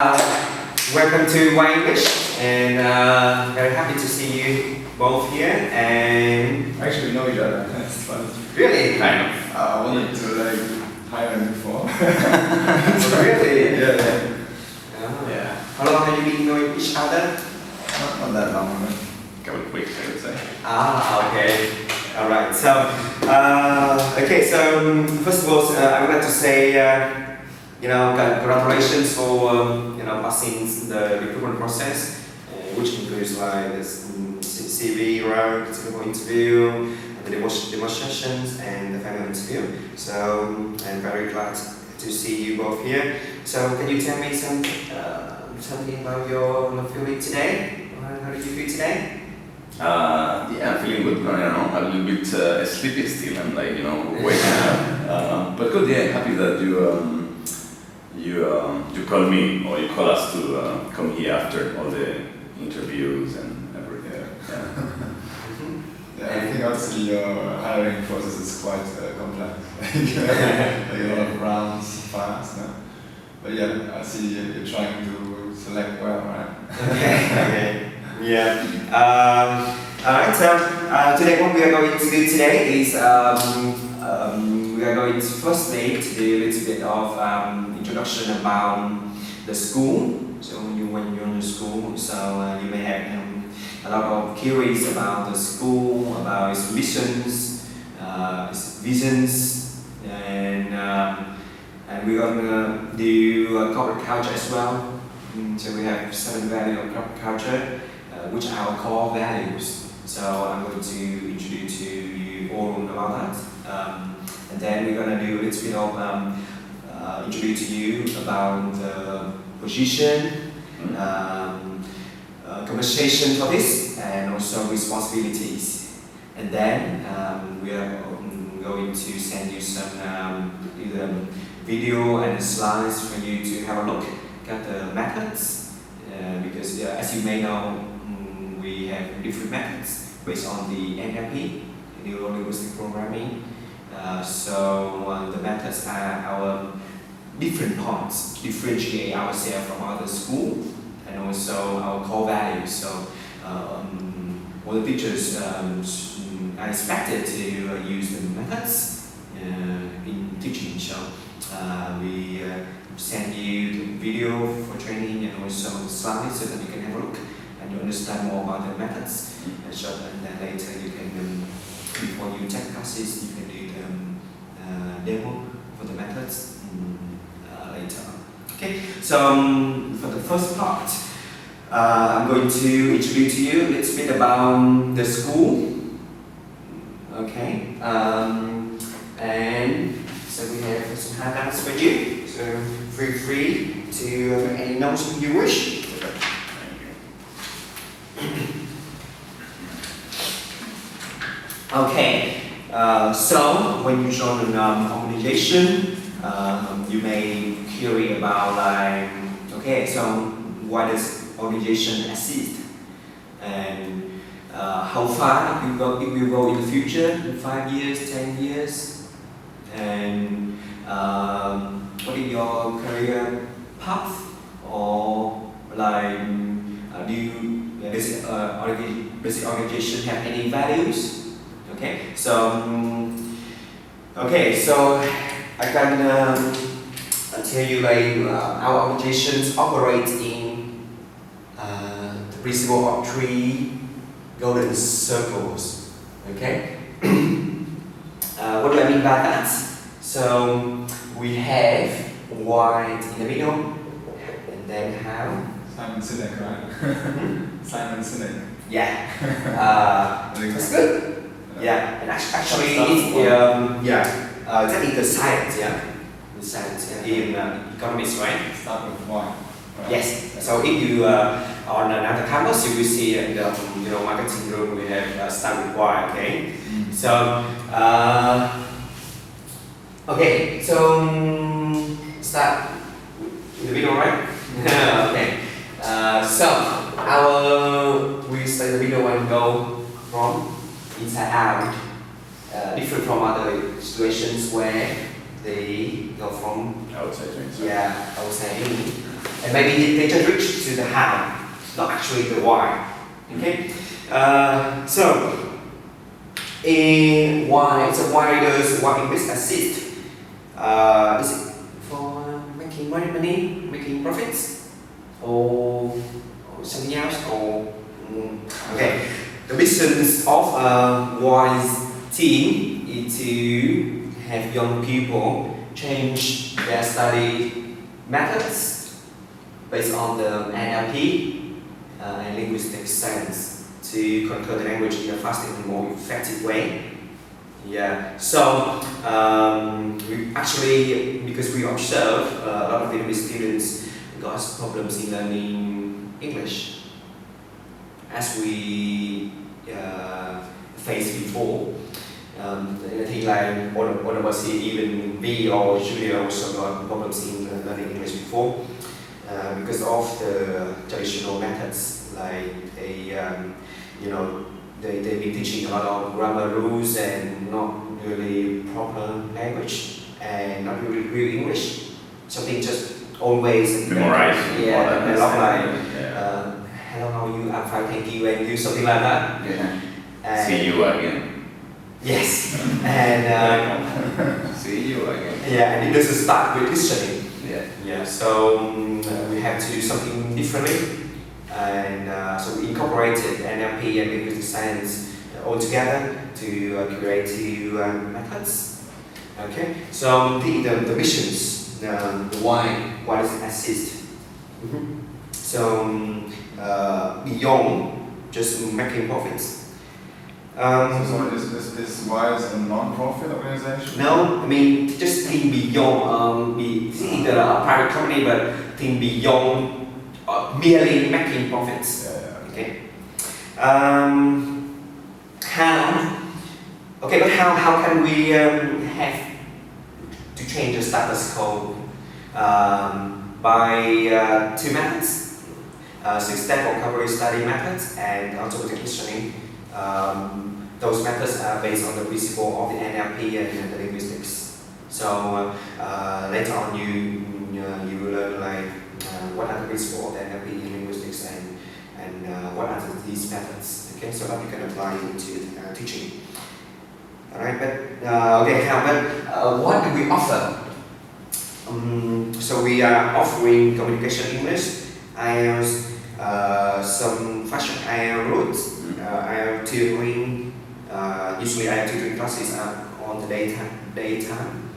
Welcome to English, and very happy to see you both here. And Actually, we know each other. That's fun. really, Kind of. I wanted to hire him before. really, Yeah. yeah. How long have you been knowing each other? Not that long. A couple of weeks, I would say. Okay. All right. So, first of all, I would like to say, congratulations for passing the recruitment process, which includes like this CV round, technical interview, the demonstrations, and the final interview. So I'm very glad to see you both here. So can you tell me something about your feeling today? How did you feel today? I'm feeling good. A little bit sleepy still, and waking up. But good. Yeah, happy that you call me or you call us to come here after all the interviews and everything. Yeah, I think also your hiring process is quite complex. Like a lot of rounds fast. No? But yeah, I see you're trying to select well, right? Okay. Yeah. Alright, so today what we are going to do today is we are going to firstly to do a little bit of introduction about the school. So when you're in the school, so you may have a lot of queries about the school, about its missions, its visions, and we're going to do corporate culture as well. So we have 7 values of corporate culture, which are our core values. So I'm going to introduce to you all about that. And then we're going to do a little bit of introduce to you about the position, compensation for this, and also responsibilities. And then we are going to send you some either video and slides for you to have a look at the methods, because as you may know, we have different methods based on the NLP, Neuro-Linguistic Programming. So the methods are our different parts, differentiate ourselves from other school, and also our core values. So all the teachers are expected to use the methods in teaching. So we send you the video for training and also the slides so that you can have a look and you understand more about the methods. And so then later you can, before you take classes, you can do the demo for the methods later. Okay, so for the first part, I'm going to introduce to you a little bit about the school. Okay, and so we have some handouts for you. So feel free to have any notes you wish. Okay, so when you join an organization, you may query about so why does organization exist, and how far it will go in the future, in 5 years, 10 years, and what is your career path, or does the organization have any values? Okay, so I can tell you our organizations operate in the principle of 3 golden circles. Okay, what do I mean by that? So we have white in the middle, and then how? Simon Sinek, right? Simon Sinek. Yeah, that's good. Yeah, and actually, that is the science. Yeah, the science in economics, right? Start with why. Right? Yes. So if you on another campus, you will see in the marketing room we have start with why. Okay. So okay. So start in the middle, right? Okay. So we start in the middle and go from inside out, different from other situations where they go from Outside. outside in. and maybe they just reach to the how, not actually the why. Okay, so in why, so why does why invest assist? Is it for making money, making profits, or something else, or okay? The missions of Wise team is to have young people change their study methods based on the NLP and linguistic science to conquer the language in a faster and more effective way. Yeah, so we actually, because we observe a lot of Vietnamese students got problems in learning English, as we faced before. I think like all of us here, even me or Julia, also got problems in learning English before because of the traditional methods, like they've been teaching a lot of grammar rules and not really proper language and not really real English. Something just always memorize. Yeah, a lot like hello, how are you? I'm fine, thank you, and do something like that. Yeah. And See you again. yes, and see you again. yeah, and it doesn't start with listening. Yeah. Yeah, so we have to do something differently, and so we incorporated NLP and linguistic science all together to create two methods. Okay, so the missions, the why does it assist? So beyond just making profits. So is Wise a non-profit organization? No, I mean just think beyond. It's either a private company, but think beyond merely making profits. Yeah. Okay. How? Okay, but how can we have to change the status quo by two methods? Six-step vocabulary study methods and automatic listening. Those methods are based on the principle of the NLP and the linguistics. So later on, you will learn like what are the principles of the NLP and linguistics and what are these methods. Okay, so that you can apply into teaching. All right, but what do we offer? So we are offering communication English, IELTS, some fashion IELTS routes, IELTS tutoring. Usually IELTS tutoring classes are on the daytime,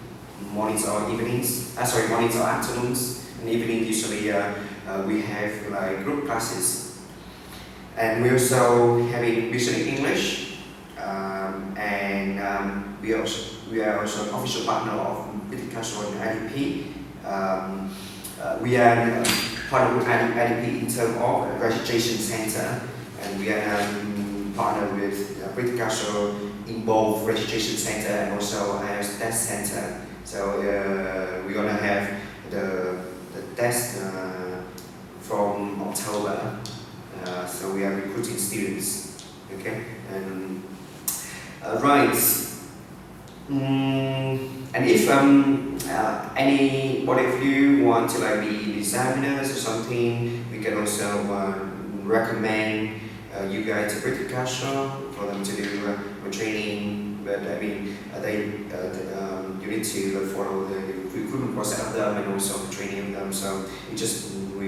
mornings or evenings. Mornings or afternoons. In the evening, usually we have like group classes. And we're also having listening English, and we are also an official partner of British Council and IDP. We are partner with IDP in terms of registration center, and we are partnered with British Council in both registration center and also IELTS test center. So we're gonna have the test from October. So we are recruiting students. Okay, and right. And if anybody of you want to like be designers or something, we can also recommend you guys to British Council for them to do training. But I mean, you need to follow the recruitment process of them and also the training of them. So we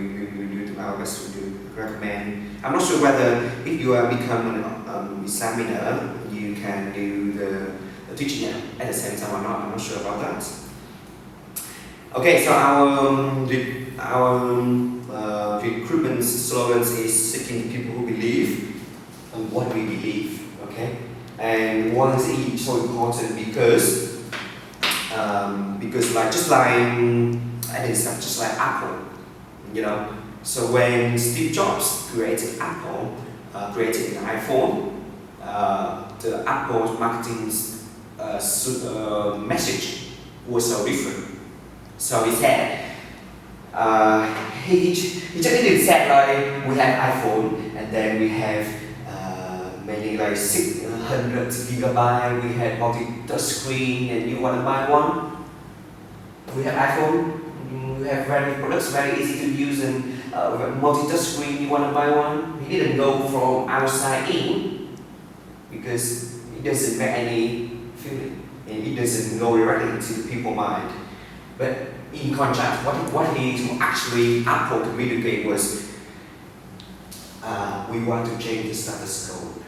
do our best to recommend. I'm not sure whether if you become an examiner, you can do the teaching at the same time or not. I'm not sure about that. Okay, so our recruitment slogans is seeking people who believe in what we believe. Okay, and one is so important because like just like Apple, you know. So when Steve Jobs created Apple, created an iPhone, the Apple's marketing message was so different. So he said, he just didn't say like we have iPhone and then we have maybe like 600 gigabyte, we have multi-touch screen and you want to buy one. We have iPhone, you have very products, very easy to use and multi-touch screen, you want to buy one. He didn't go from outside in because it doesn't make any feeling and it doesn't go directly into the people's mind. But in contrast, what he actually Apple communicated was, we want to change the status quo.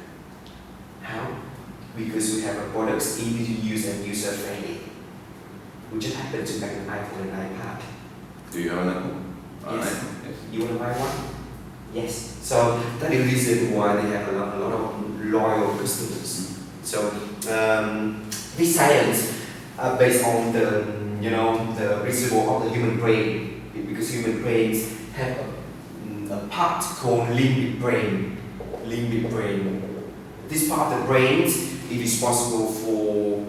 How? Because we have a products easy to use and user friendly. We just happen to make an iPhone and iPad. Do you have an Apple? Yes. Yes. You want to buy one? Yes. So that is the reason why they have a lot of loyal customers. So this science based on the the principle of the human brain, because human brains have a part called limbic brain. Limbic brain. This part of the brain is responsible for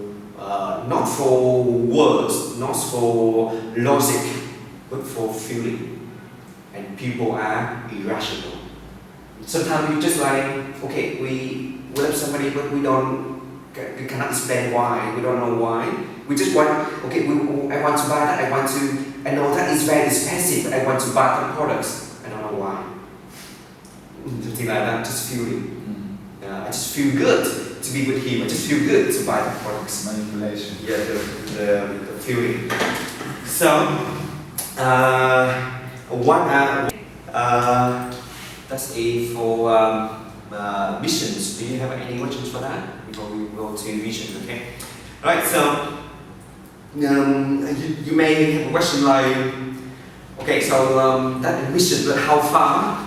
not for words, not for logic, but for feeling. And people are irrational. Sometimes we just like, okay, we love somebody, but we cannot explain why. We don't know why. We just want, okay, I want to buy that. I know that is very expensive. I want to buy the products. I don't know why. Something like that, just feeling. I just feel good to be with him. I just feel good to buy the products. Manipulation. Yeah, the feeling. So, that's it for missions. Do you have any questions for that before we go to vision? Okay. Right. So, you may have a question like, okay, so that mission, but how far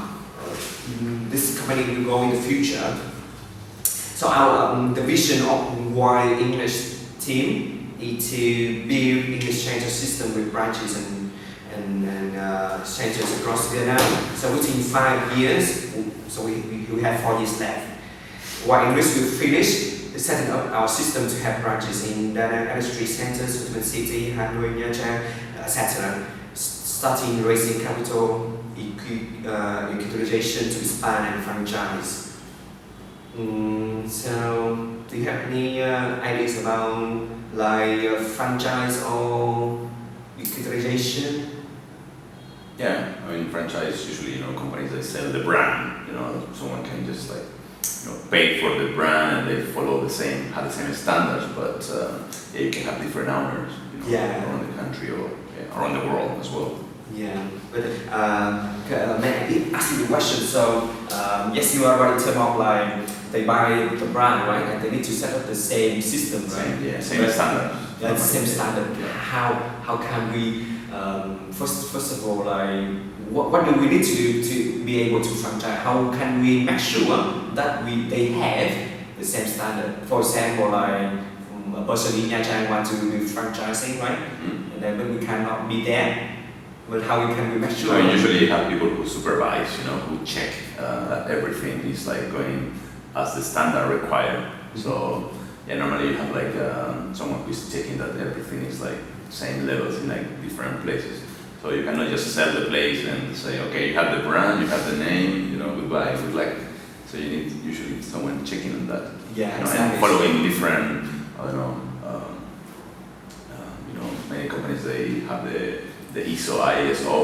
this company will go in the future? So the vision of Why English team is to build English changer system with branches and changers across Vietnam. So within 5 years, so we have 4 years left. Why English will finish setting up our system to have branches in Da Nang industry centers, Vietnam City, Hanoi, Nha Trang, etc. Starting raising capital, equitization to expand and franchise. So, do you have any ideas about like franchise or equitization? Yeah, I mean franchise usually companies that sell the brand. Someone can just like pay for the brand and they follow the same standards, but you can have different owners around the country or around the world as well. Yeah, but may I ask you a question? So yes, you are right in terms of like they buy the brand, right? And they need to set up the same system, right? Same standard. Yeah, the same standard. Yeah. How can we first of all like what do we need to do to be able to franchise? How can we make sure that they have the same standard? For example, like a person in Nha Trang want to do franchising, right? Mm-hmm. And then but we cannot be there. But how can we make sure? I usually have people who supervise, who check that everything is like going as the standard required. So normally you have like someone who's checking that everything is like same levels in like different places. So you cannot just sell the place and say, okay, you have the brand, you have the name, goodbye, good luck. So you need usually someone checking on that. Yeah, exactly. And following different, many companies they have the ISO,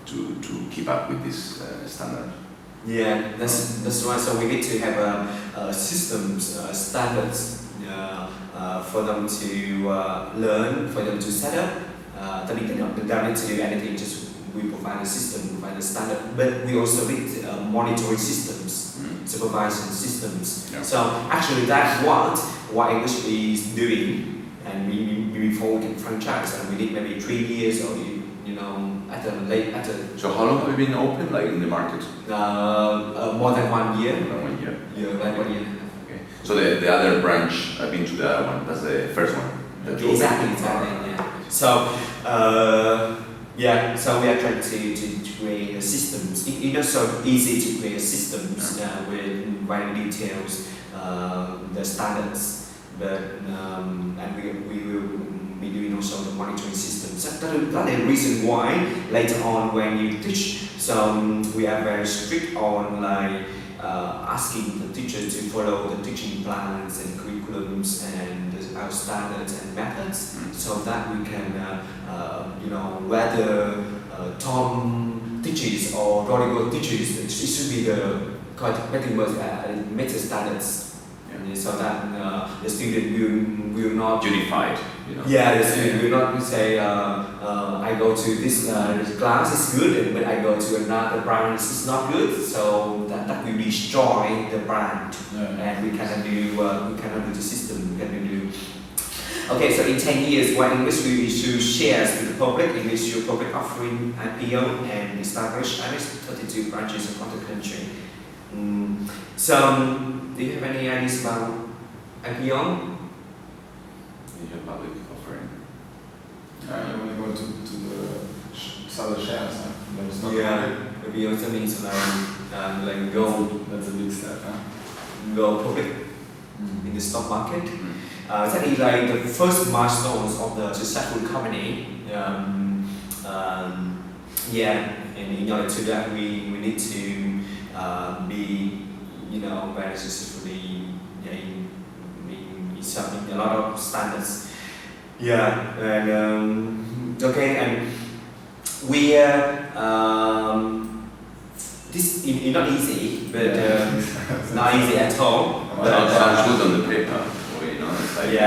to keep up with this standard. Yeah, that's right. So we need to have systems, standards for them to learn, for them to set up. They don't need to do anything, just we provide a system, provide a standard, but we also need monitoring systems, supervision systems. Yeah. So actually that's what English is doing, and before we can franchise, and we need maybe 3 years or So how long have you been open, like in the market? More than 1 year. More than 1 year. Yeah, like 1 year. Okay. So the other branch, I've been to the other one. That's the first one. Exactly. Yeah. So so we are trying to create systems. It's not so easy to create systems with very details, the standards, but and we will be doing also the monitoring systems. That is the reason why later on when you teach, so we are very strict on like asking the teachers to follow the teaching plans and curriculums and our standards and methods, so that we can, whether Tom teaches or Rodrigo teaches, it should be the meta standards. So that the student will not Unified, Yeah, the student will not say I go to this class is good, but I go to another branch is not good. So that will destroy the brand, and we cannot do the system. We cannot do. Okay, so in 10 years, what English will issue shares to the public? English will public offering IPO and establish at least 32 branches across the country. So, do you have any ideas about IPO? Public offering. You want to go to the sell the shares, huh? There's no Maybe also means like go That's a big step, huh? go public in the stock market. That is like the first milestones of the successful company. And in order to that, we need to be very successfully in a lot of standards. Okay, and we this is not easy, but not easy at all. Sounds good on the paper. It's like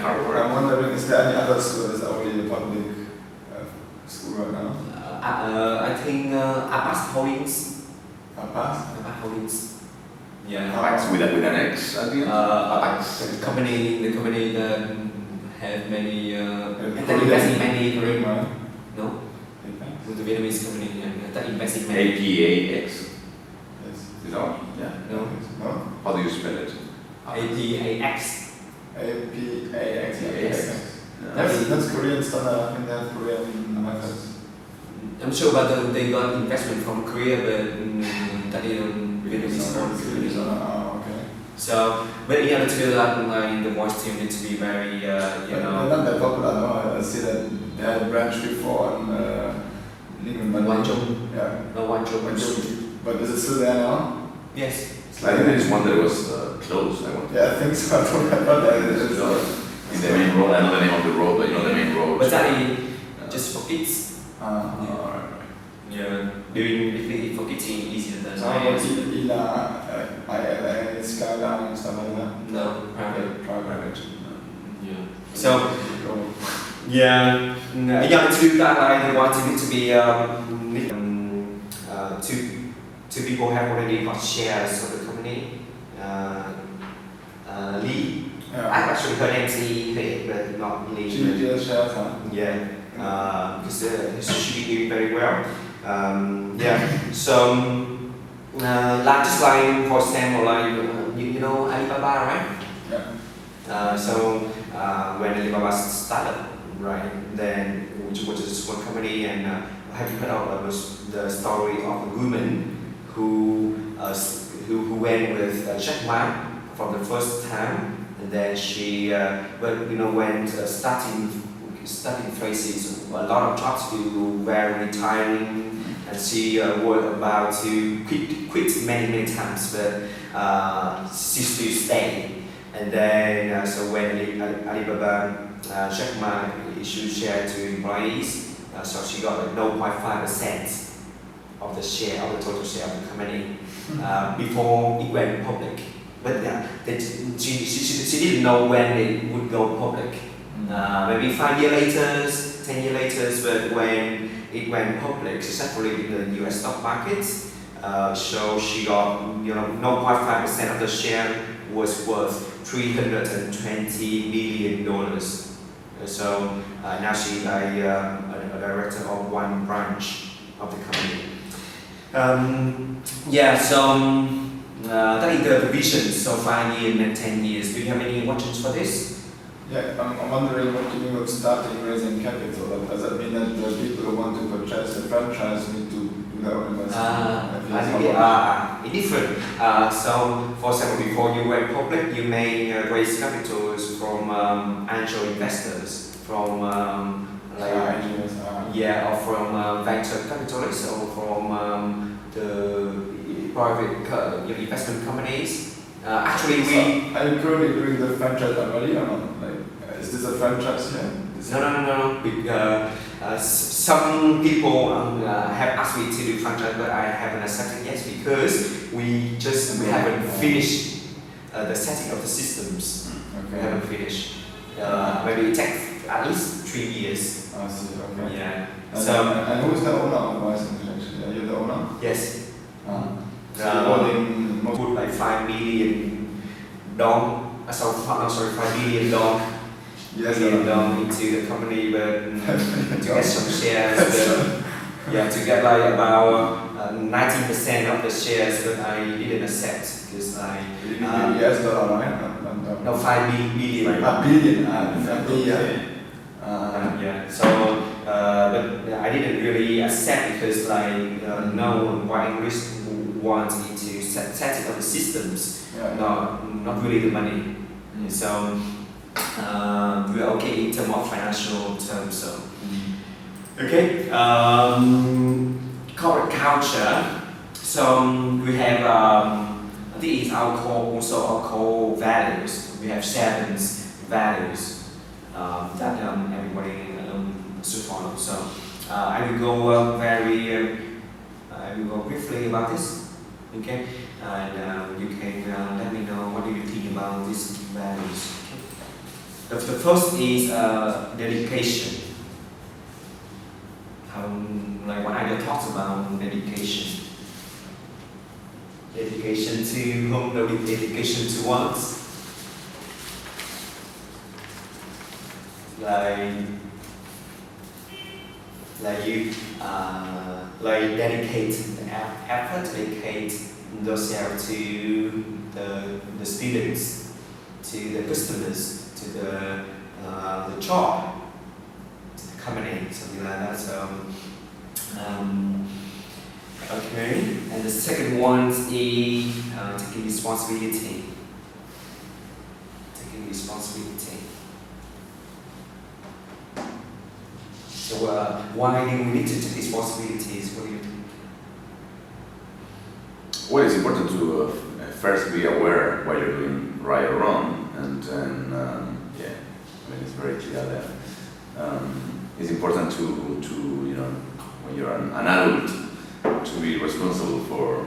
hard work. I'm wondering, is there any other school that's already a public school right now? I think Abbas Holdings. Abbas? Abbas Holdings. Abax with an X at the end? The company that have many that invest in many Korean. No, with the Vietnamese company that invest in many. APAX. Yes. Is that one? Yeah. No. No? How do you spell it? APAX. APAX. Yes. That's Korean standard. I think they have Korean methods. I'm sure, but they got investment from Korea, but that is Vietnamese company. Okay. So, but in order to do that, like the voice team needs to be very, They're not that popular, no? I see that they had a branch before in Lingman. Guangzhou. Yeah. No, Guangzhou. But is it still there now? Yes. I think there's one that was closed. Yeah, I think so. I don't know that. It's in the main road. I know the name of the road, but the main road. But that is just for kids. Alright. Yeah, doing for kids is easier than So how about ILA, Skyline, and stuff like that? No, private. Yeah. So, to do that, I want it to be two people have already got shares of the company. Lee. I've actually heard MC, but not Lee. She shares, huh? Yeah. Because she should be doing very well. So just like for example, like you know Alibaba, right? Yeah. So when Alibaba started, right, then which was a small company, and have you heard of the story of a woman who went with Jack Ma from the first time, and then she when starting phases, a lot of jobs were retiring, and she was about to quit many times, but she still stayed. And then so when Alibaba Jack Ma issued share to employees, so she got like 0.5% of the share of the total share of the company before it went public. But she didn't know when it would go public. Maybe 5 years later, 10 years later, but when it went public successfully in the US stock market, so she got 0.5% of the share was worth $320 million. So now she's a director of one branch of the company. That is the vision. So 5 years and 10 years. Do you have any questions for this? Yeah, I'm wondering what you mean with starting raising capital. Does that mean that the people who want to purchase the franchise need to do their own investment? I think they are different. So, for example, before you went public, you may raise capitals from angel investors, from or from venture capitalists, or from private investment companies. Actually, we. Are you currently doing the franchise already or not? Like, is this a franchise here? No. Some people have asked me to do franchise, but I haven't accepted yet because we haven't finished the setting of the systems. Okay. We haven't finished. Maybe it takes at least 3 years. I see. Okay. Yeah. And who is the owner of Bison actually? Are you the owner? Yes. So you're holding most. Put like $5 million $5 million Yes. into the company, but to get some shares, to get like about 90% of the shares, but I didn't accept because US dollar, right? no, 5 million. A billion. So, but I didn't really accept because no one white English wants me to set it up the systems, not really the money. So we're okay in terms of financial terms. So okay, corporate culture. So we have I think it's our core values. We have 7 values that everybody should follow. So I will go I will go briefly about this. Okay, and you can let me know what do you think about these values. The first is dedication. What I talked about dedication. Dedication to whom? Dedication to what? You dedicate effort, dedicate yourself to the students, to the customers, to the job, to the company, something like that. So okay, and the second one is taking responsibility. Taking responsibility. So why do we need to take responsibilities? What do you think? Well, it's important to first be aware what you're doing right or wrong, and then it's very clear that it's important to when you're an adult to be responsible for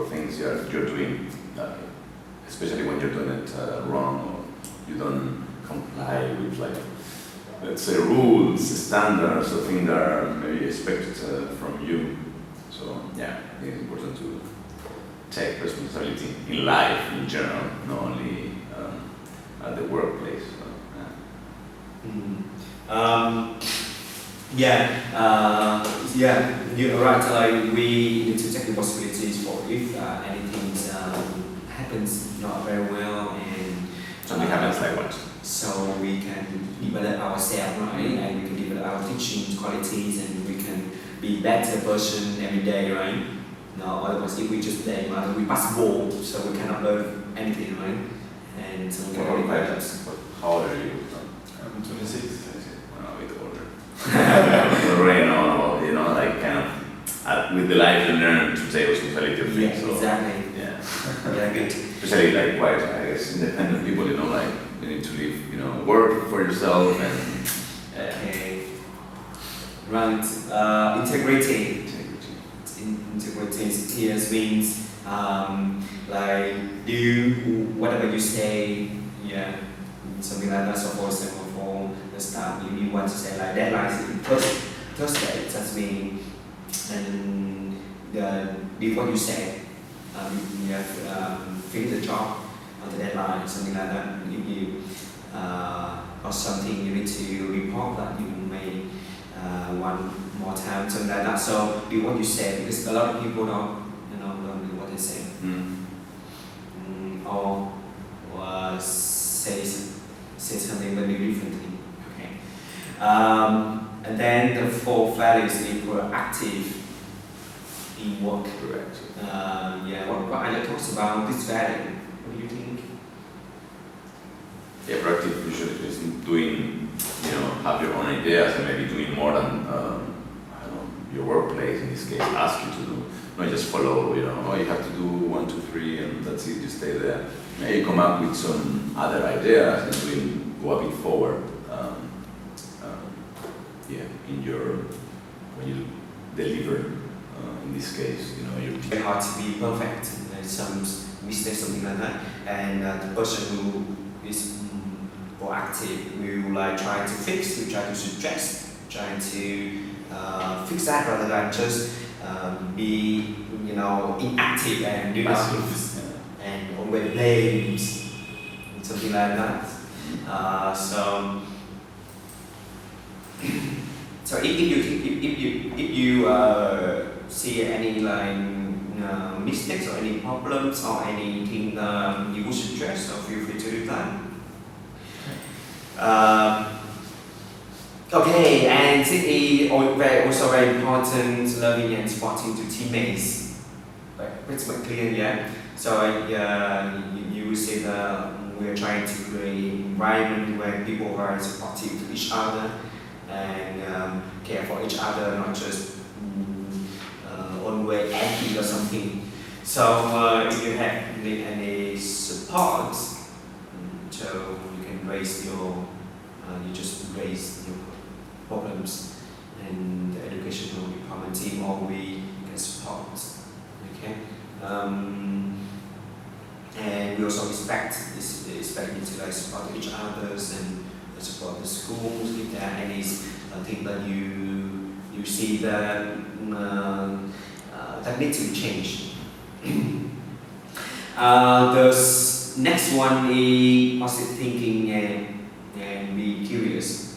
things you're doing, especially when you're doing it wrong or you don't comply with let's say rules, standards, or things that are maybe expected from you. So I think it's important to take responsibility in life in general, not only at the workplace. You're right. We need to take responsibilities for if anything happens not very well and something happens like what? So we can develop ourselves, right? And we can develop our teaching qualities, and we can be better person every day, right? No, otherwise if we just play, we pass ball, so we cannot learn anything, right? And so we can only play those. How old are you? I'm 26. Well, a bit older. Already, like kind of with the life you learn to take responsibility of things. Yeah, so, exactly. Yeah. Good. Especially like quite, I guess, independent people, like you need to live, work for yourself and. Okay. Right. Integrity. Integrity here means do whatever you say, something like that. So for example, for the start, you want to say like deadlines in Thursday, that means and do what you say. You have finish the job on the deadline, something like that. If you or something you need to report that you may one more time, something like that. So do what you say, because a lot of people don't do what they say, or say something very differently. Okay, and then the 4th value is being proactive in work. Correct. What I talks about this value. What do you think? Yeah, proactive usually is doing, have your own ideas and maybe doing more than your workplace in this case ask you to do. not just follow, you know, oh, you have to do 1, 2, 3, and that's it, you stay there. Now you come up with some other ideas and we go a bit forward. In your when you deliver. In this case, you know, you're very hard to be perfect. There's some mistakes, something like that, and the person who is proactive will like try to fix, will try to suggest, trying to fix that rather than just be, you know, inactive and do nothing and always blames, something like that. So if you see any like mistakes or any problems or anything you would suggest, so feel free to do that. Okay, and it is also very important learning and supporting to teammates. It's quite clear, yeah. So you will see that we are trying to create an environment where people are supportive to each other and care for each other, not just always angry or something. So if you have need any support, so you can raise your, you just raise your problems, and the educational department team or we can support. Okay, and we also expect you to like support each others and support the schools if there are any thing that you see that that need to be changed. The next one is positive thinking and be curious.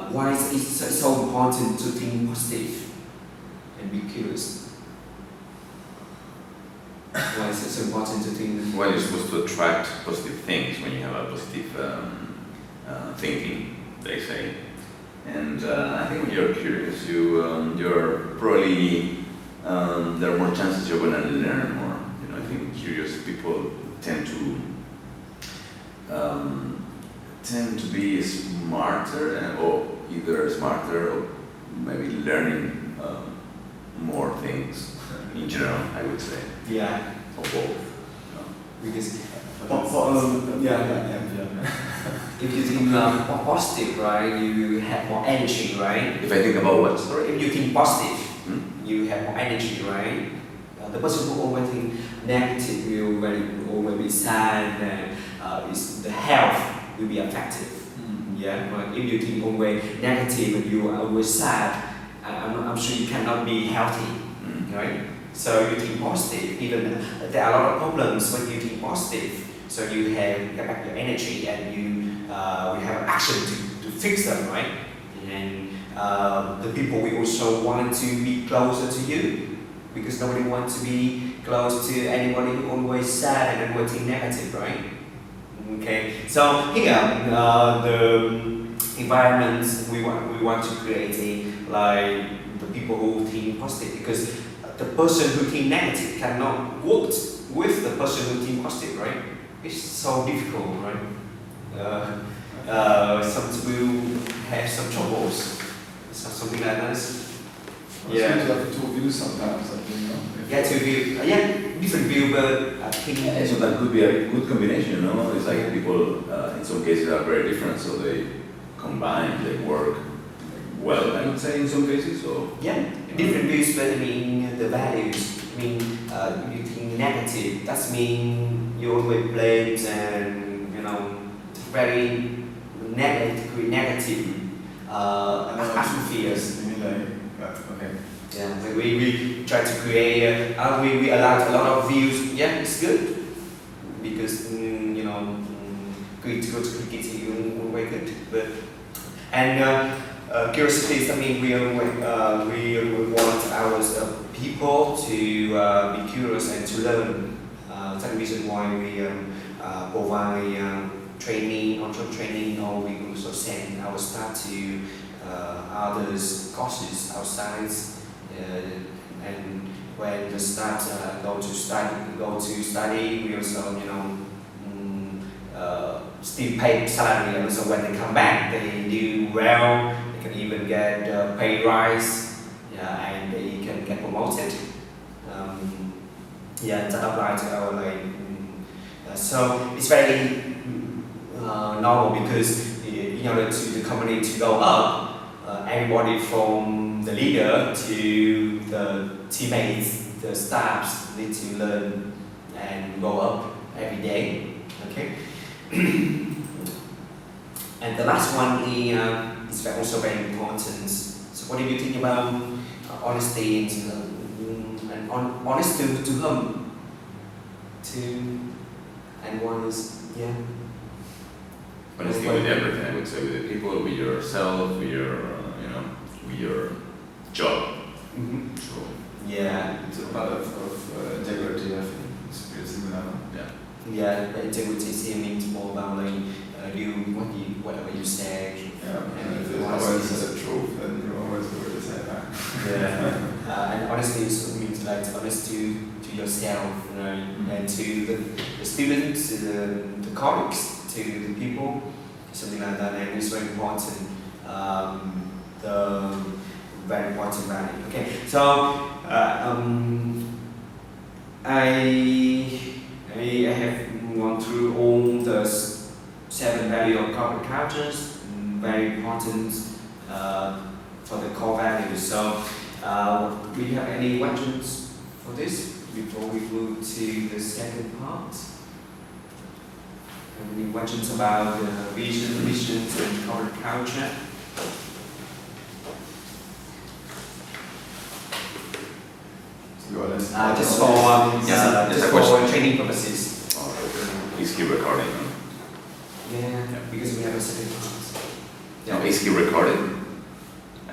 Why is it so important to think positive and be curious? Why is it so important to think? Well, you're supposed to attract positive things when you have a positive thinking, they say. And I think when you're curious, you're probably there are more chances you're going to learn more. You know, I think curious people tend to be smarter, or either smarter or maybe learning more things in general, I would say. Yeah. Or both. Because yeah. if you think positive, right, you have more energy, right? If I think about what? Sorry? If you think positive, you have more energy, right? The person who always think negative will always be sad, and the health will be affected. Yeah, right? If you think always negative and you are always sad, I'm sure you cannot be healthy, right? So you think positive, even there are a lot of problems when you think positive. So you have get back your energy and you have action to fix them, right? And the people will also want to be closer to you, because nobody wants to be close to anybody who always sad and always think negative, right? Okay. So here the environment we want to create like the people who think positive, because the person who think negative cannot work with the person who think positive, right? It's so difficult, right? Some will have some troubles, something like that. Yeah. You have two views sometimes, I think, no? Yeah, two views. Yeah, different view, but I think. Yeah, so that could be a good combination, you know? It's like people, in some cases, are very different, so they combine, they work well, I would say, in some cases. So yeah, different views, but I mean the values. I mean, you think negative. That means you always blame and very negative atmospheres. Okay. Yeah, like we try to create. We allow a lot of views. Yeah, it's good because criticism is very good. But curiosity. I mean, we want our people to be curious and to learn. That's the reason why we provide training, on-job training, or we also send our staff to others courses outside. And when the staff go to study, we also still pay salary, and so when they come back, they do well. They can even get pay rise, and they can get promoted promoted. Yeah, that applies to our like. So it's very normal because in order to the company to go up, everybody from the leader to the teammates, the staffs need to learn and go up every day. Okay. And the last one is also very important. So what do you think about honesty and honesty to whom? And one is Honesty with everything, I would say, with the people, with yourself, with your, with your job. Mm-hmm. So, yeah, it's a part of integrity, I think. It's pretty similar. Yeah, the integrity here means more about like whatever you say. Yeah, and if if you you always say the truth, then you always do what you say, right? Yeah, and honesty means like honest to yourself, and to the students, to the colleagues, to the people, something like that. And it's very important. The very important value. Okay, so I have gone through all the 7 values of corporate cultures, very important for the core values. So, do you have any questions for this before we move to the second part? Any questions about the vision, missions, and corporate culture? Just for training purposes. is he recording? Yeah, because we have a second part. No, is he recording? I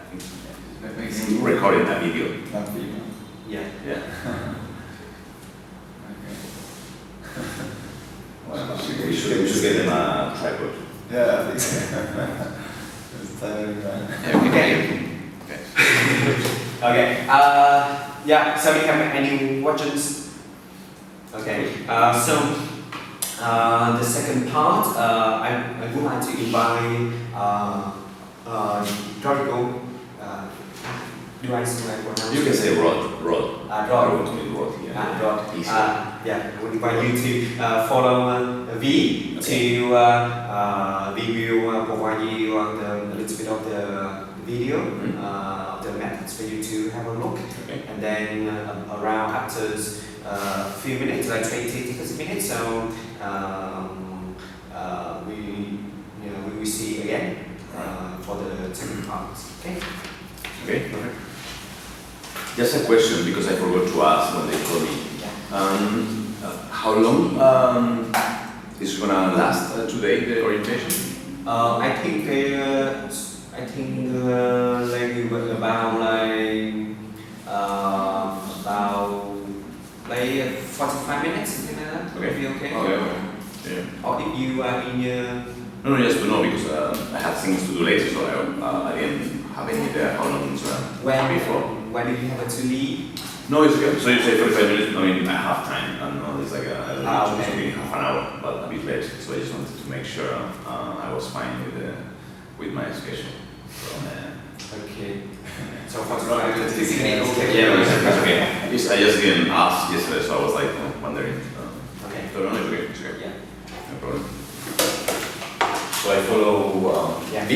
think he's recording a video. Not video. Yeah. Yeah. Okay. We should get him a tripod. Yeah, I think so. It's tiring, right? Okay. Okay. Yeah. So we have any questions? Okay. The second part, I would like to invite Rodrigo. Do I say like what? You can say Rod. Rod. Rod. Yeah. Rod. Easy. Yeah. I would invite you to follow V to we will provide you a little bit of the video. The methods for you to have a look, and then around after a few minutes, like 20-30 minutes, so we will see again for the second part. Okay. Okay. Just a question because I forgot to ask when they told me. How long is gonna last today the orientation? I think like about 45 minutes, something like that. Okay. Be okay. Okay. Yeah. Or if you are in No, just to know because I had things to do later, so I didn't have any idea how long it's gonna be for. when did you have to leave? No, it's okay. So you say 45 minutes. I mean, I have time, and it's like okay. half an hour, but a bit late. So I just wanted to make sure I was fine with my schedule. So, Okay. So 45 minutes, 50 minutes. yeah, it's okay. I just didn't ask yesterday, so I was like wondering. Okay. So no, it's okay. It's okay. Yeah. No problem. So I follow Yeah.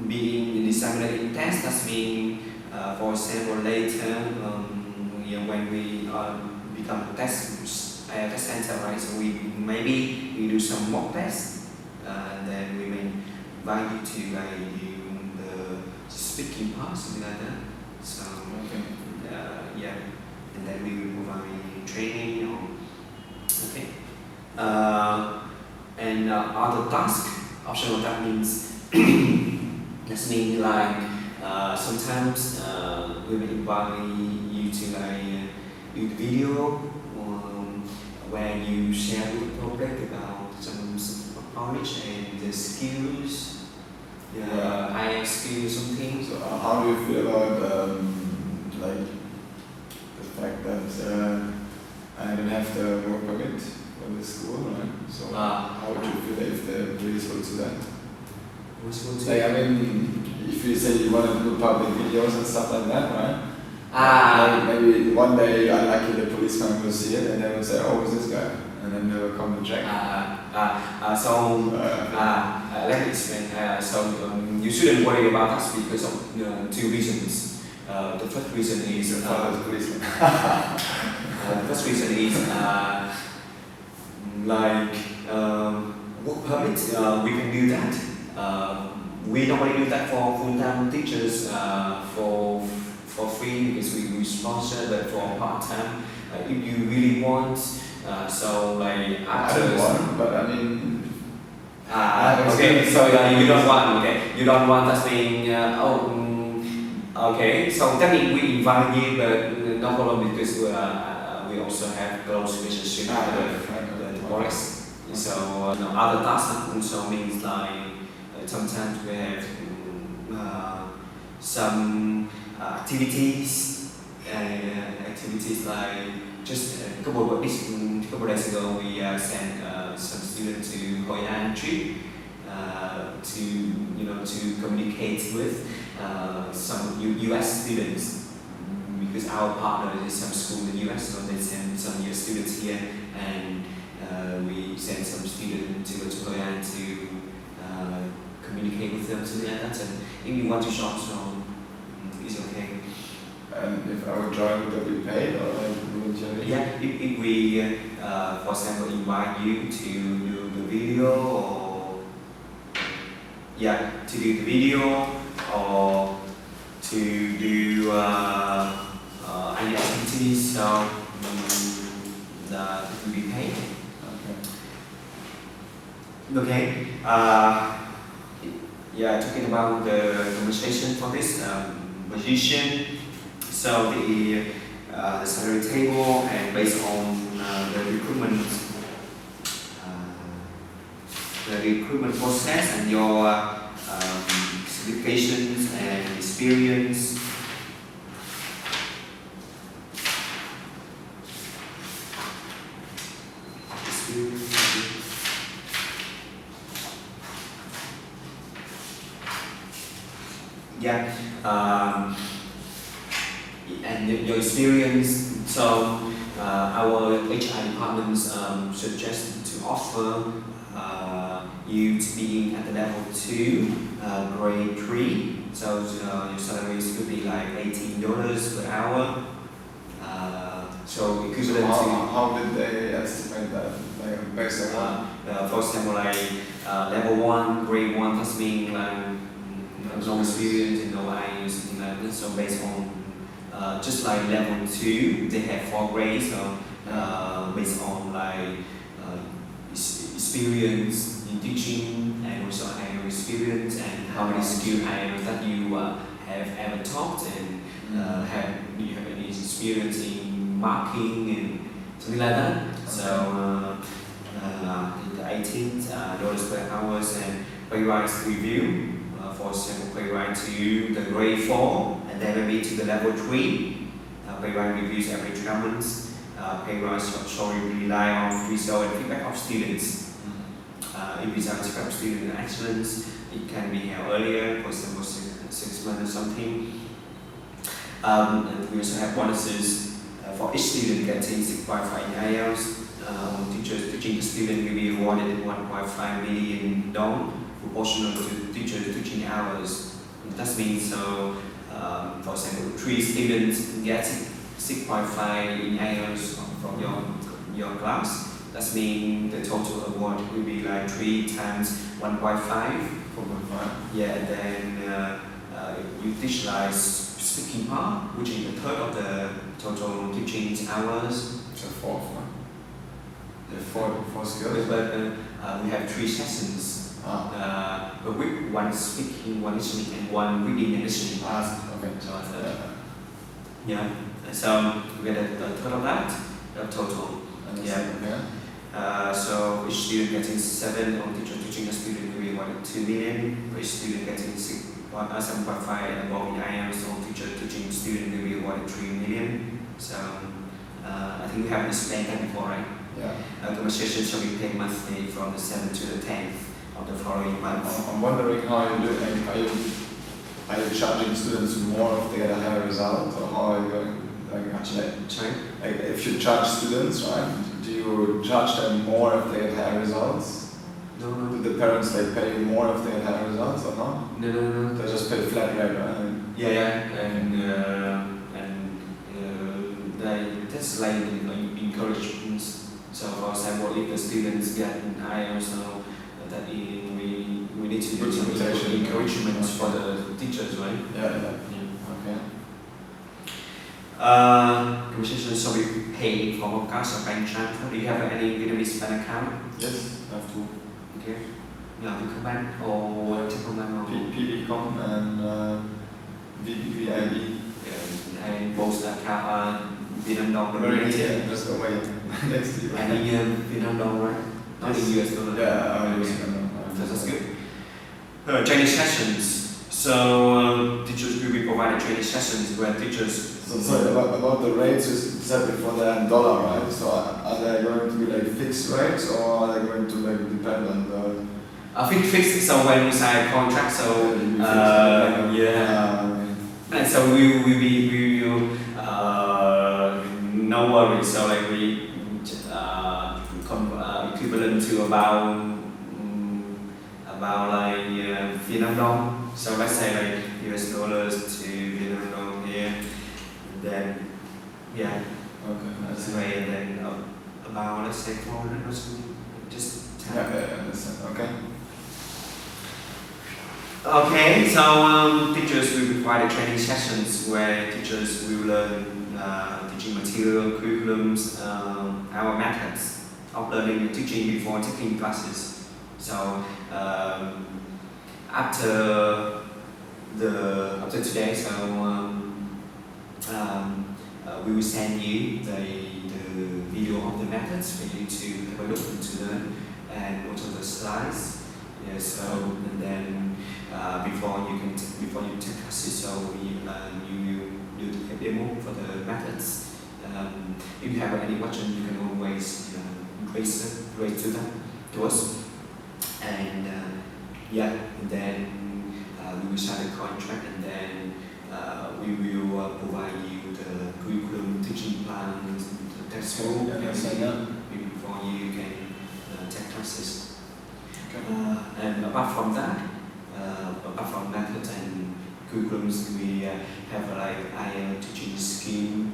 Being disseminated in test, that means, for example, later, when we become a test center, right? So we do some mock tests, then we may invite you to do the speaking part, something like that. So yeah, and then we will provide training or okay. And other task, optional that means. That means like sometimes we will invite you to do the video where you share with the public about some knowledge and the skills, high skills, something. So how do you feel about like the fact that I don't have the work permit for the school, right? So how would you feel if they really spoke to that? Like, I mean, if if you say you want to do public videos and stuff like that, right? Ah. Maybe one day unlucky the policeman will see it and they will say, oh, who's this guy? And then they will come and check. Let me explain. You shouldn't worry about us because of two reasons. The first reason is the policeman. the first reason is work permit. We can do that. We normally do that for full-time teachers for free because we sponsor, but for part-time, if you really want. So like after. I don't want, but I mean. Okay, so you don't want. Okay, you don't want that mean. Okay, so that means we invite you, but no problem because we also have close relationship with the forest. So other tasks also means like sometimes we have some activities like just a couple of days ago we sent some students to Hoi An trip to communicate with some US students because our partner is some school in the US, so they send some US students here and we send some students to Hoi An to communicate with them, something like that. And if you want to shop, so it's okay. And if I would join, would that be paid or volunteer? Yeah, if we, for example, invite you to do the video or to do the video or to do any activities, so it will be paid. Okay. Talking about the compensation for this position. So the salary table and based on the recruitment process and your certifications and experience. And your experience. So our HR departments suggest to offer you to be at the level 2, grade 3. So your salaries could be like $18 per hour. So equivalent to. How did they estimate that? Like based on for example, like level 1, grade 1, that's mean like no experience and no IELTS, something like that. So based on just like level 2, they have 4 grades. So based on like experience in teaching and also IELTS experience and how many skill IELTS that you have ever taught and do you have any experience in marking and something like that. So the $18 per hour and pay rise review. For example, pay rise to the grade 4 and then maybe to the level 3. Pay rise reviews every 12 months. Pay rise showing rely on result and feedback of students. If result feedback of student excellence, it can be held earlier, for example, 6 months or something. And we also have bonuses for each student getting 6.5 in IELTS. Teachers teaching the student will be awarded $1.5 million proportional to teacher teaching hours. That means so, for example, 3 students get 6.5 in IELTS from your class. That means the total award will be like 3 times 1.5. 4.5. Yeah, and then you teach like speaking part, which is a third of the total teaching hours. It's a fourth one. The four skills. But we have 3 sessions. Per week, 1 speaking, 1 listening, and 1 reading and listening. Okay. So so we get a third of that, the total. So each student getting 7 on teacher teaching a student will be awarded 2 million. For each student getting 7.5 and above in IELTS on teacher teaching student will be awarded 3 million. So I think we have explained that before, right? Yeah. Compensation shall be paid monthly from the 7th to the 10th of the following month. I'm wondering how you do it. are you charging students more if they get a higher result, or how are you going? Sorry? Like if you charge students, right? Do you charge them more if they get higher results? No, no, Do the parents they pay you more if they get higher results or not? no. They just pay flat rate, right? Yeah, and that's like encouragement. So for example, if the students get higher, so that we need to do some encouragement for the teachers, right? Yeah. Okay. Conversation, so we pay for podcast or bank transfer. Do you have any Vietnamese bank account? Yes, I have two. Okay. Nhờ Vietcombank or Techcombank or PVCom and VIB. And both account are Vietnam dollar Very related. easy, just go away next to you. And in Vietnam dollar, right? Not in US dollar. Yeah, Okay. So that's good. Training sessions. So teachers will be provided training sessions where teachers. So sorry, about the rates, you said before they're in dollar, right? So are they going to be like fixed rates, or are they going to like depend on the... Fixed, so when we sign a contract, so and so we will no worries, so like we equivalent to about like Vietnam dong. So let's say like US dollars to Vietnam dong here, and then Okay, that's the way, and then about let's say 400 or something, just I understand. Okay. Okay, so teachers will provide training sessions where teachers will learn teaching material, curriculums, our methods of learning and teaching before taking classes. So after today, so we will send you the video of the methods for you to have a look and to learn, and also the slides. Yeah, so and then before you take classes, so you will do the demo for the methods. If you have any question, you can always raise to us, and and then we will sign the contract, and then we will provide you the curriculum, teaching plans, the textbook, before you can take classes. And apart from that, apart from methods and curriculums, we have like IELTS teaching scheme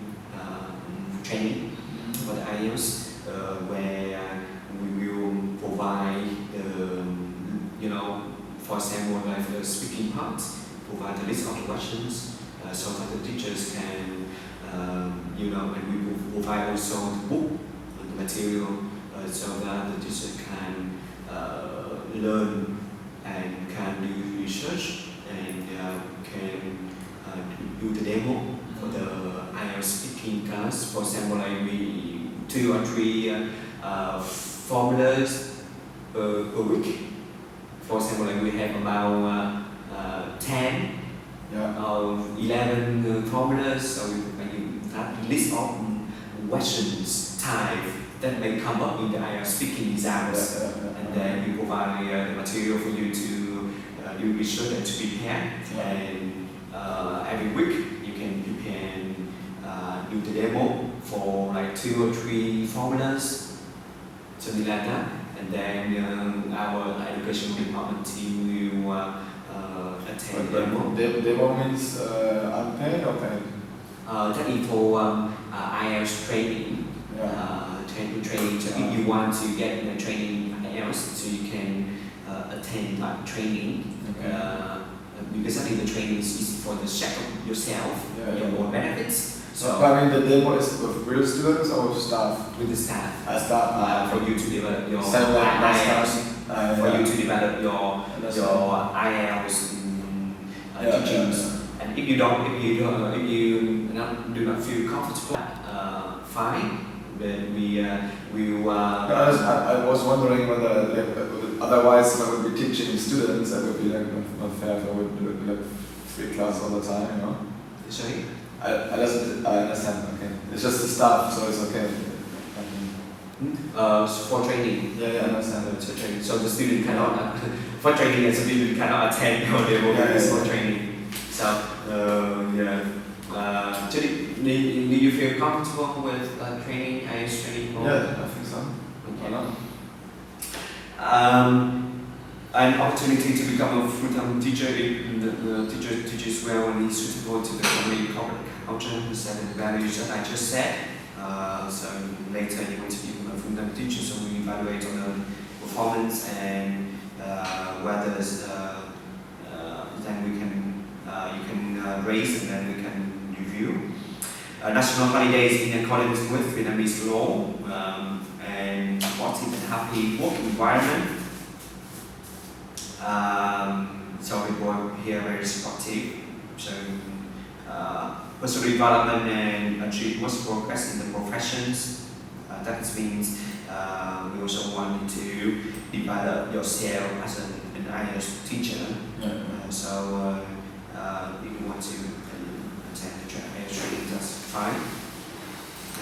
training for the IELTS, where we will provide for example, like the speaking part, provide a list of the questions, so that the teachers can, and we will provide also the book, the material, so that the teacher can learn and can do research and can do the demo for the IELTS speaking class. For example, like 2 or 3 formulas per week. For example, like we have about 10 or 11 formulas, so we have a list of questions type that may come up in the IELTS speaking exams, and then we provide the material for you to do research and to prepare. And every week you can do the demo for like 2 or 3 formulas, something like that. And then our education department team will attend the demo. Demo means unpaid or paid? That is for IELTS training. Training. So if you want to get the training IELTS, so you can attend like training. Because I think the training is for the check of yourself, your own benefits. So I mean, the demo is with real students or with staff? With the staff. Staff. For you to develop your IELTS. For you to develop your IELTS teachings. And if you do not feel comfortable, fine. Then we will. I was wondering whether otherwise, if I would be teaching students, that would be like not fair if I would do like free class all the time, you know. Sorry. I understand. Okay, it's just the staff, so it's okay. For training. Yeah, I understand. So training. So the student cannot for training, and student cannot attend your demo for training. So, yeah. Do you feel comfortable with training, IELTS training? Yeah, I think so. Why not? An opportunity to become a full-time teacher if the teacher teaches well and is suitable to the company corporate culture and values that I just said. So later you want to become a full-time teacher, so we evaluate on the performance and whether then we can you can raise and then we can review. National holidays in accordance with Vietnamese law and supportive and happy work environment. So we work here very supportive. So personal development and achieve most progress in the professions. That means we also want to develop yourself as an IELTS teacher. So if you want to attend the IELTS training, that's fine.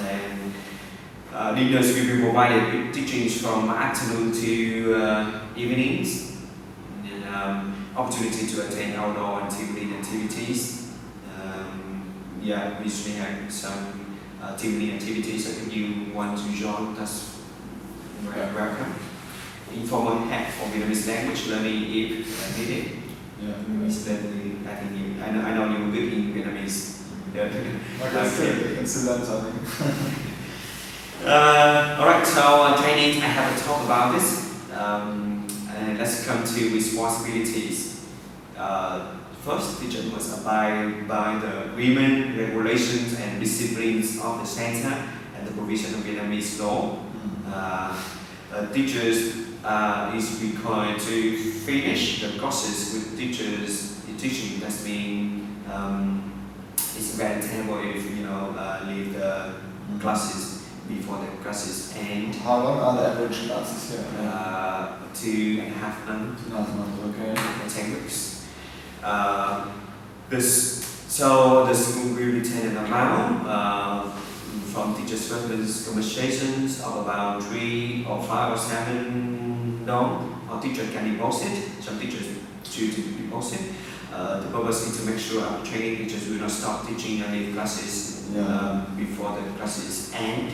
And leaders will be provided with teachings from afternoon to evenings. Opportunity to attend outdoor and team lead activities. Yeah, we usually have some team lead activities. So if you want to join, that's welcome. Informal help for Vietnamese language learning if needed. Yeah. I know you're good in Vietnamese. Yeah. I can still learn something. Alright, so training, I have a talk about this. And let's come to responsibilities. First, teacher must abide by the agreement, regulations, and disciplines of the center and the provision of Vietnamese law. Teachers is required to finish the courses with teachers teaching. That means it's very terrible if leave the classes before the classes end. How long are the average classes here? 2.5 months. 2.5 months, okay. 10 weeks. So the school will retain an amount from teachers' reference conversations of about 3 or 5 or 7 dong. Or teacher can deposit. Some teachers choose to deposit. The purpose is to make sure our training teachers will not stop teaching and leave classes before the classes end,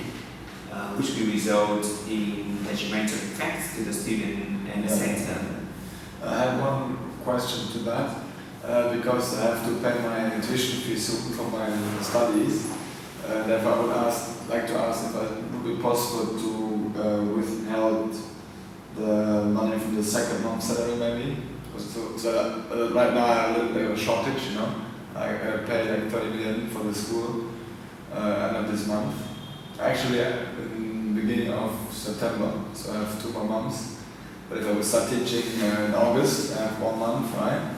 which will result in detrimental effects to the student and the center. I have one question to that, because I have to pay my tuition fee soon for my studies. Therefore, I would like to ask if it would be possible to withhold the money from the second month's salary, maybe. So right now I have a little bit of a shortage, I pay like 30 million for the school end of this month. Actually, in the beginning of September, so I have 2 more months. But if I would start teaching in August, I have 1 month, right?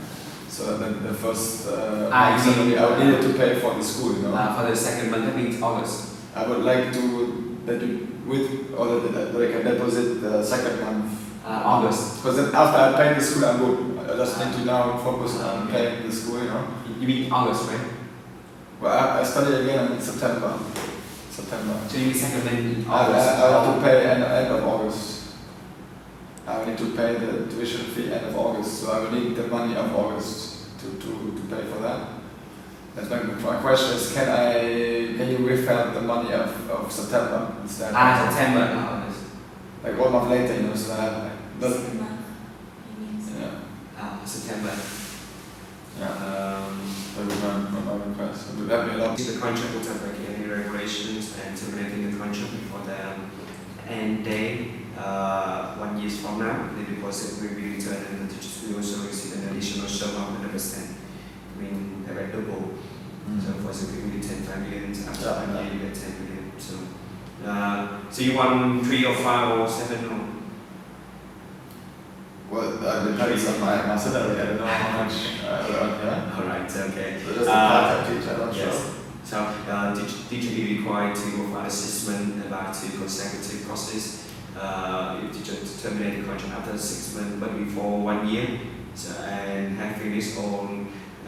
So then the first month salary I would need to pay for the school, For the second month, that means August. I would like to that I can deposit the second month. August. Because then after I pay the school, I'm good. I just need to now focus on paying the school, You mean August, right? Well, I study again in September. So you mean second month in I August? have to pay end of August. I will need to pay the tuition fee end of August, so I will need the money of August to pay for that. That's my question is, can you refund the money of September instead? September, not August. Like 1 month later, so I have Second month, he means. September. That was my request. It would help me a lot. The contract will have any regulations and terminating the contract before the end date. 1 year from now, the deposit will be returned and the teachers will also receive an additional sum of 100%. I mean, they're like double. So for example, we return 5 million, after 1 year you get 10 million. So you want 3 or 5 or 7 or? Well, it depends on my salary. I don't know how much I earn. Alright, okay. So just a part-time teacher, I'm not yes. sure. So teacher will be required to offer assessment about 2 consecutive courses. If teacher terminate the contract after 6 months, but before 1 year, and have finished all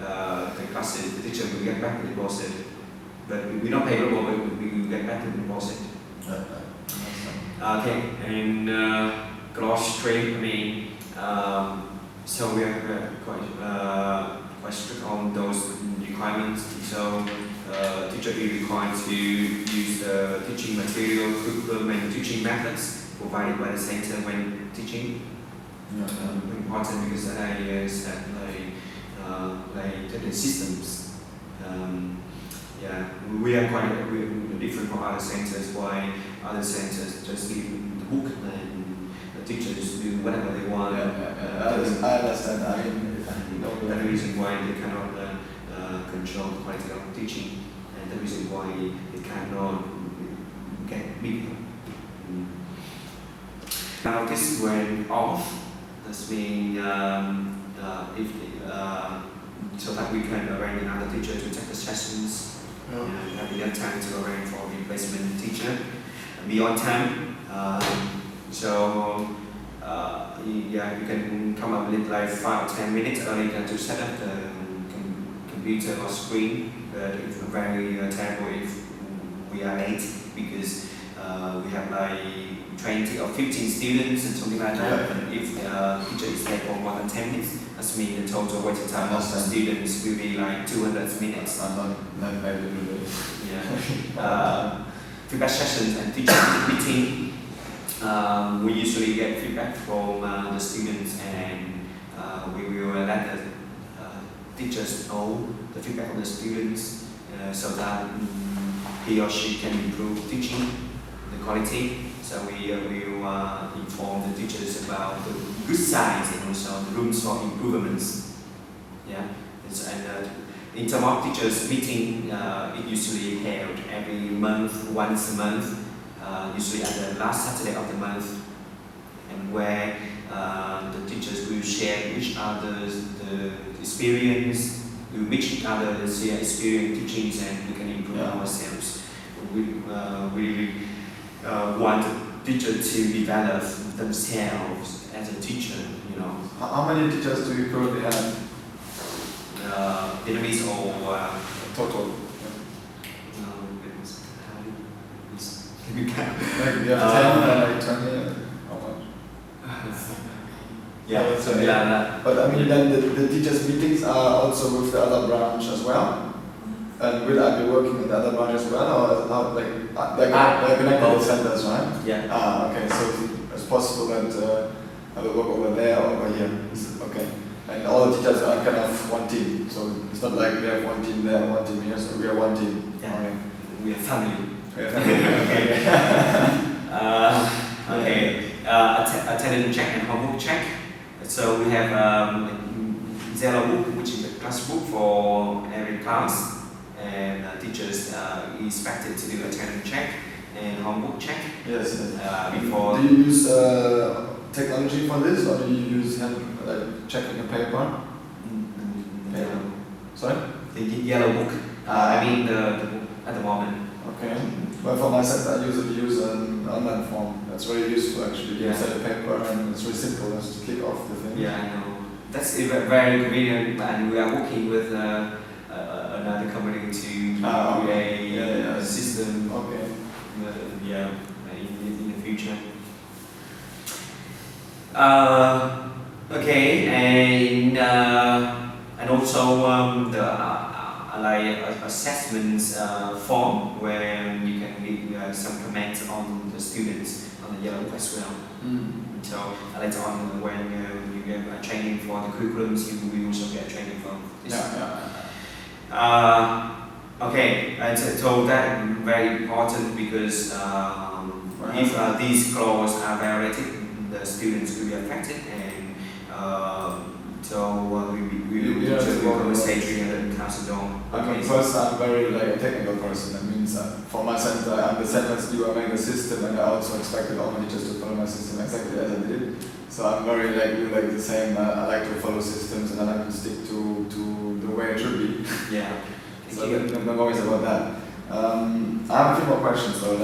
the classes, the teacher will get back the deposit. But we don't pay double, but we will get back the deposit. Okay, and clause 3, so we have quite strict on those requirements. So teacher is required to use the teaching material, curriculum, and teaching methods provided by the center when teaching. Important because I said like the systems. We are quite different from other centers. Why other centers just give the book and the teachers do whatever they want. I understand. I mean, that's the reason why they cannot control the quality of teaching, and the reason why they cannot get bigger. Now this went off. That's mean so that we can arrange another teacher to take the sessions. And have enough time to arrange for replacement teacher. Beyond time, you can come up with like 5 or 10 minutes earlier to set up the computer or screen. But it's very terrible if we are late because we have like 20 or 15 students and something like that. And if the teacher is late for more than 10 minutes, that means the total waiting time of the students will be like 200 minutes. Not maybe really. Feedback sessions and teacher meeting. We usually get feedback from the students, and we will let the teachers know the feedback of the students so that he or she can improve teaching the quality. So we will inform the teachers about the good sides and also the rooms for improvements. In terms of teachers meeting, it usually held every month, once a month, usually at the last Saturday of the month, and where the teachers will share with each other the experience, we meet each other and share experience, teachings, and we can improve ourselves. We really want the teacher to develop themselves as a teacher, you know. How many teachers do you currently have? Vietnamese or Total? Can you count? Like you have 10, like 20, how much? But I mean, then the teachers' meetings are also with the other branch as well? And will I be working in the other branch as well, or is it not like connected centers, right? Yeah. Okay, so it's possible that I will work over there or over here. Okay. And all the teachers are kind of one team, so it's not like we have one team there, one team here, so we are one team. Yeah. Okay. We are family. Okay. Attendance check and homework check. So we have Zero book, which is a class book for every class, and teachers expected to do attendance check and homework check. Yes. Before. Do you use technology for this, or do you use checking a paper? Yellow. Sorry? The yellow book. I mean the book at the moment. Okay. Well, for myself, I usually use an online form. That's very useful actually. You set a paper and it's very simple just to click off the thing. Yeah, I know. That's very convenient, and we are working with another company to create a system. Okay. In the future. Okay, and also the assessments form where you can give some comments on the students on the yellow book as well. So later on when you get training for the curriculums, you will also get training from this. Okay, and so that is very important because if these clauses are violated, the students will be affected, and we will compensate $300,000. Okay. First, I'm very a technical person. That means for my center, I understand that you are making a system, and I also expected all my teachers to follow my system exactly as I did. So I'm very the same. I like to follow systems, and I like to stick to the way it should be. Yeah. So no worries about that. I have a few more questions though.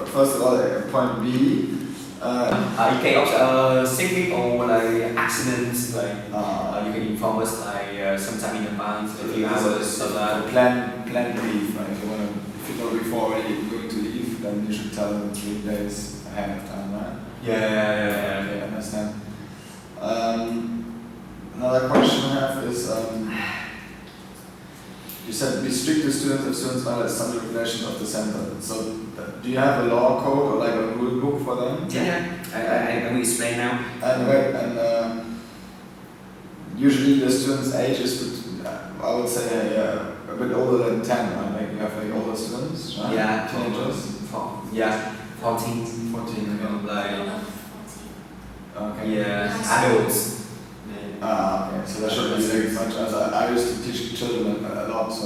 First of all, point B. In case of sick leave or accidents, you can inform us sometime in advance, a few hours. So that plan leave. Right? If you know before already going to leave, then you should tell them 3 days ahead of time, right? Yeah. Okay, I understand. Another question I have is you said be strict to students if students violate some regulation of the center. So do you have a law code or like a rule book for them? Yeah, I will explain now. And usually the students' age is, I would say, a bit older than 10, right? Like you have like older students, right? Yeah, Teenagers. 14. 14, yeah. Like, Okay. yeah, adults. Okay. So that should be very much as I used to teach children a lot. So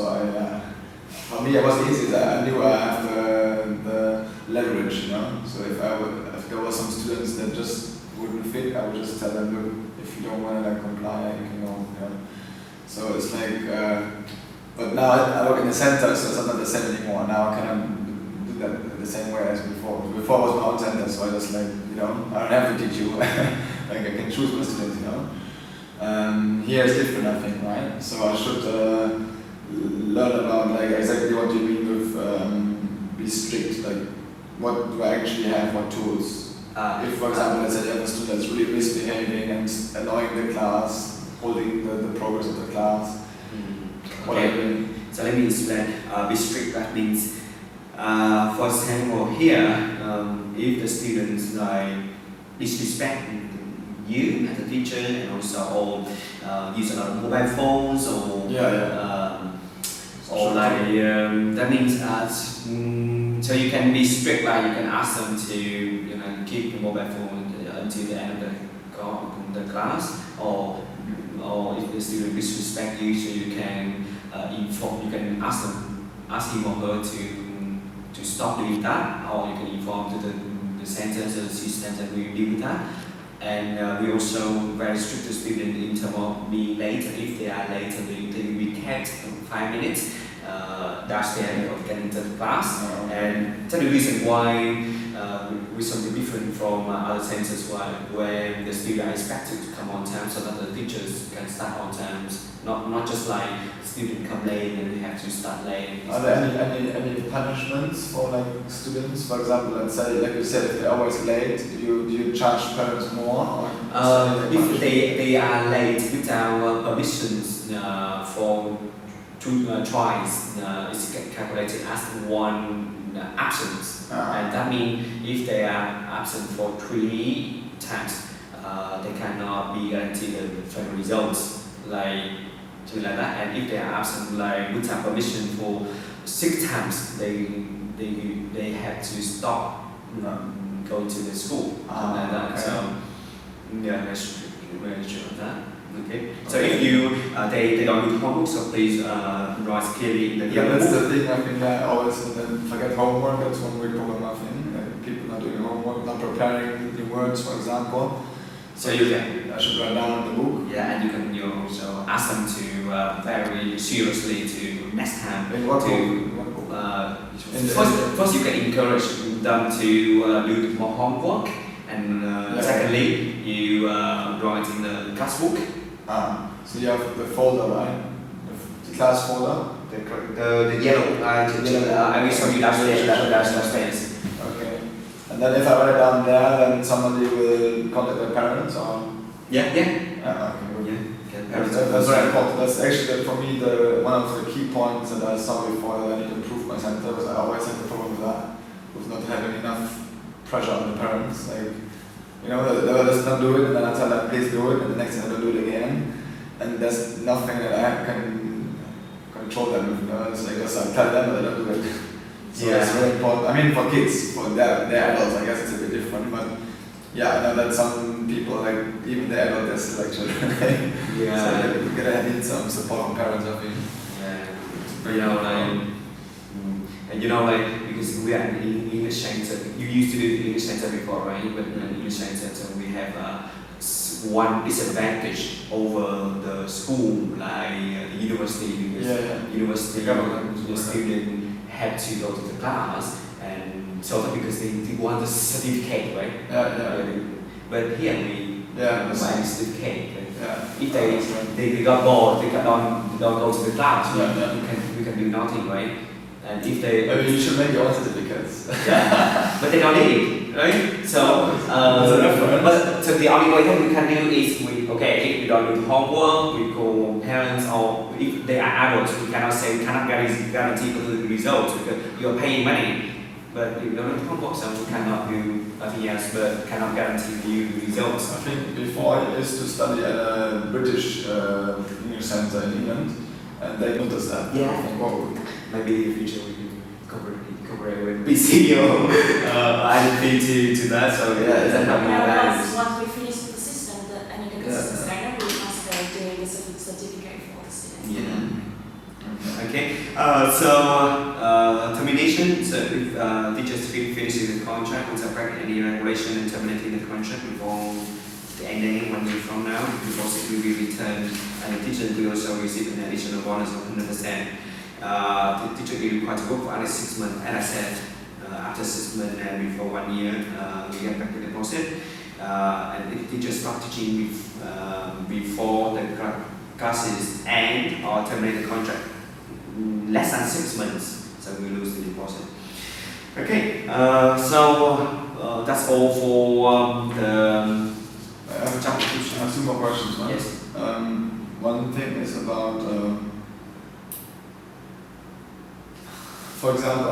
for me it was easy. I knew I have the leverage, you know. So if there were some students that just wouldn't fit, I would just tell them, look, if you don't want to like comply, you can go. Yeah. So it's like, but now I work in the center, so it's not the same anymore. Now I kind of do that the same way as before. Before I was my own center, so I just like, you know, I don't have to teach you. Like I can choose my students, you know. Here is different, I think, right? So I should learn about like exactly what you mean with be strict. Like, what do I actually have? What tools? If, for example, let's say you have a student that's really misbehaving and annoying the class, holding the progress of the class. What are you doing? So let me explain. Be strict. That means, for example, here, if the students like disrespect you as a teacher and also use a lot of mobile phones or that means so you can be strict, like you can ask them to keep the mobile phone until the end of the class, or if the student disrespect you, so you can inform, you can ask him or her to stop doing that, or you can inform to the center, so the system that we deal with that. And we also very strict to students in terms of being late. If they are late, they will be kept 5 minutes. That's the end of getting to the class. And that's the reason why we're something different from other centers where the students are expected to come on time so that the teachers can start on time. Not just like students come late and they have to start late. Are there any punishments for like students? For example, let's say, like you said, if they're always late, do you charge parents more? Or if they are late without permissions for twice, it's calculated as one absence. And that means if they are absent for 3 times, they cannot be guaranteed the final results. Like that. And if they are absent like without permission for 6 times, they have to stop going to the school. Like that. Okay. So yeah, very strict on that. Okay. So if you they don't do homework, so please write clearly in the that's the thing. I think I always forget homework. That's one big problem. I think like, people not doing homework, not preparing the words, for example. So you can, I should write down the book. yeah, and you can also ask them to very seriously to next time In what to book? first you can encourage them to do more homework, and secondly you write in the class book. So you have the folder, right? The class folder. The yellow. I will show you downstairs. Okay. And then if I write it down there, then somebody will contact their parents, or Yeah. okay. That's very important. That's actually for me one of the key points that I saw before that I need to improve my center, because I always had the problem with that, with not having enough pressure on the parents. Like, you know, they will just not do it, and then I tell them, please do it, and the next time I don't do it again. And there's nothing that I can control them with. You know? It's like just I tell them, but they don't do it. So it's very important. I mean, for kids, for their adults, I guess it's a bit different, but yeah, I know that some people, like even the adult, they're still like children. So you're gonna need some support from parents, I think. Yeah, but because we are in English center, you used to do the English center before, right? But in English center, we have one disadvantage over the school, like university, because university, the student had to go to the class, and so that because they want the certificate, right? But here we want the certificate. If they got bored, they don't go to the class, we can do nothing, right? And if they Maybe you should make your own certificates. but they don't need it. right? So, That's an effort. but so the only way that we can do is if we don't do the homework, we call parents, or if they are adults, we cannot guarantee the results because you're paying money. But if you don't do homework, so we cannot do nothing else, but cannot guarantee you the results. I think before I used to study at a British English center in England, and they noticed that. Yeah. Whoa. Maybe in the future we can cooperate with BC or IDP to that. So yeah, it's a more balance. Once we finish the system, the system standard, we must do the certificate for the students. Yeah. Okay. Termination. So if teachers finishing the contract, once breaking any regulation and terminating the contract before the ending 1 year from now, the deposit will be returned, and the teacher will also receive an additional bonus of 100%. The teacher will be required to work for at least 6 months, as I said. After 6 months and before 1 year, we get back the deposit. And if teachers start teaching before the classes end or terminate the contract less than 6 months, so we lose the deposit. Okay, that's all for the I have 2 more questions. Right? Yes. One thing is about, for example,